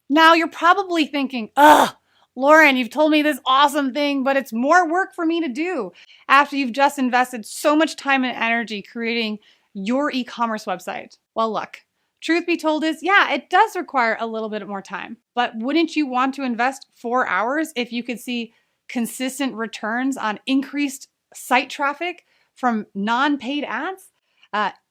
Now you're probably thinking, ugh, Lauren, you've told me this awesome thing, but it's more work for me to do after you've just invested so much time and energy creating your e-commerce website. Well, look, truth be told is, yeah, it does require a little bit more time, but wouldn't you want to invest 4 hours if you could see consistent returns on increased site traffic from non-paid ads?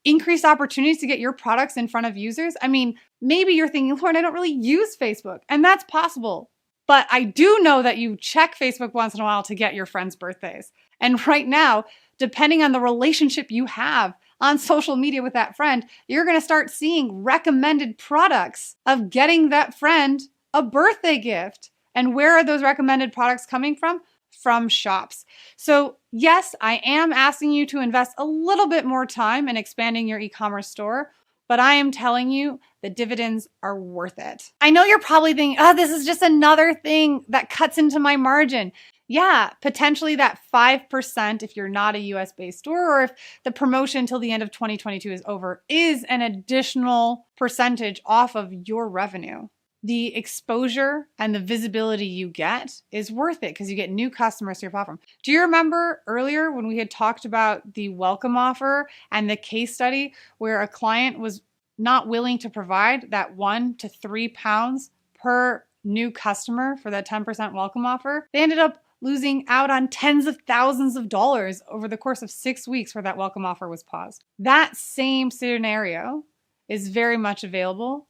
Increased opportunities to get your products in front of users? I mean, maybe you're thinking, Lauren, I don't really use Facebook, and that's possible. But I do know that you check Facebook once in a while to get your friends' birthdays. And right now, depending on the relationship you have on social media with that friend, you're going to start seeing recommended products of getting that friend a birthday gift. And where are those recommended products coming from? From shops. So yes, I am asking you to invest a little bit more time in expanding your e-commerce store, but I am telling you the dividends are worth it. I know you're probably thinking, oh, this is just another thing that cuts into my margin. Yeah, potentially that 5% if you're not a US-based store, or if the promotion till the end of 2022 is over, is an additional percentage off of your revenue. The exposure and the visibility you get is worth it because you get new customers to your platform. Do you remember earlier when we had talked about the welcome offer and the case study where a client was not willing to provide that 1 to 3 pounds per new customer for that 10% welcome offer? They ended up losing out on tens of thousands of dollars over the course of 6 weeks where that welcome offer was paused. That same scenario is very much available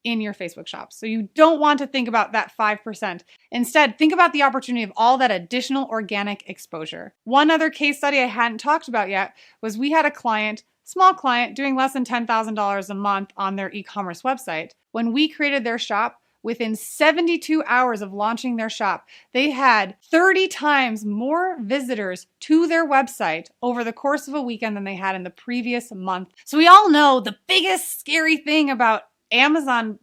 in your Facebook shops. So you don't want to think about that 5%. Instead, think about the opportunity of all that additional organic exposure. One other case study I hadn't talked about yet was we had a client, small client, doing less than $10,000 a month on their e-commerce website. When we created their shop, within 72 hours of launching their shop, they had 30 times more visitors to their website over the course of a weekend than they had in the previous month. So we all know the biggest scary thing about Amazon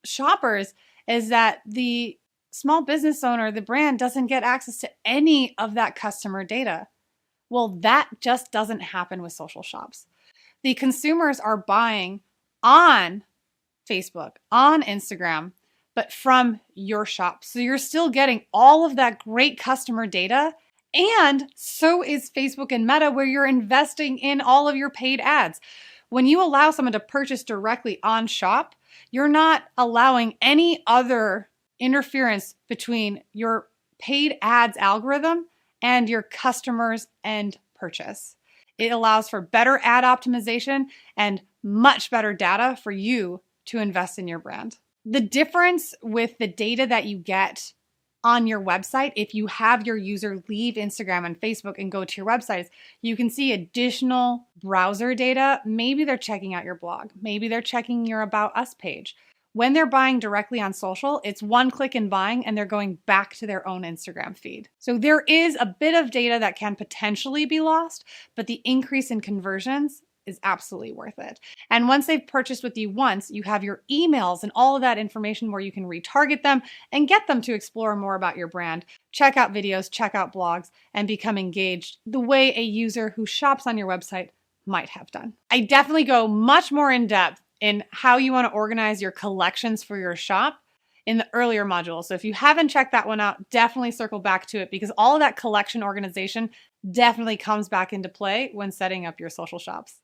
shoppers is that the small business owner, the brand, doesn't get access to any of that customer data. Well, that just doesn't happen with social shops. The consumers are buying on Facebook, on Instagram, but from your shop. So you're still getting all of that great customer data. And so is Facebook and Meta, where you're investing in all of your paid ads. When you allow someone to purchase directly on shop, you're not allowing any other interference between your paid ads algorithm and your customers and purchase. It allows for better ad optimization and much better data for you to invest in your brand. The difference with the data that you get on your website, if you have your user leave Instagram and Facebook and go to your website, you can see additional browser data. Maybe they're checking out your blog. Maybe they're checking your About Us page. When they're buying directly on social, it's one click in buying and they're going back to their own Instagram feed. So there is a bit of data that can potentially be lost, but the increase in conversions is absolutely worth it. And once they've purchased with you once, you have your emails and all of that information where you can retarget them and get them to explore more about your brand, check out videos, check out blogs, and become engaged the way a user who shops on your website might have done. I definitely go much more in depth in how you want to organize your collections for your shop in the earlier module. So if you haven't checked that one out, definitely circle back to it because all of that collection organization definitely comes back into play when setting up your social shops.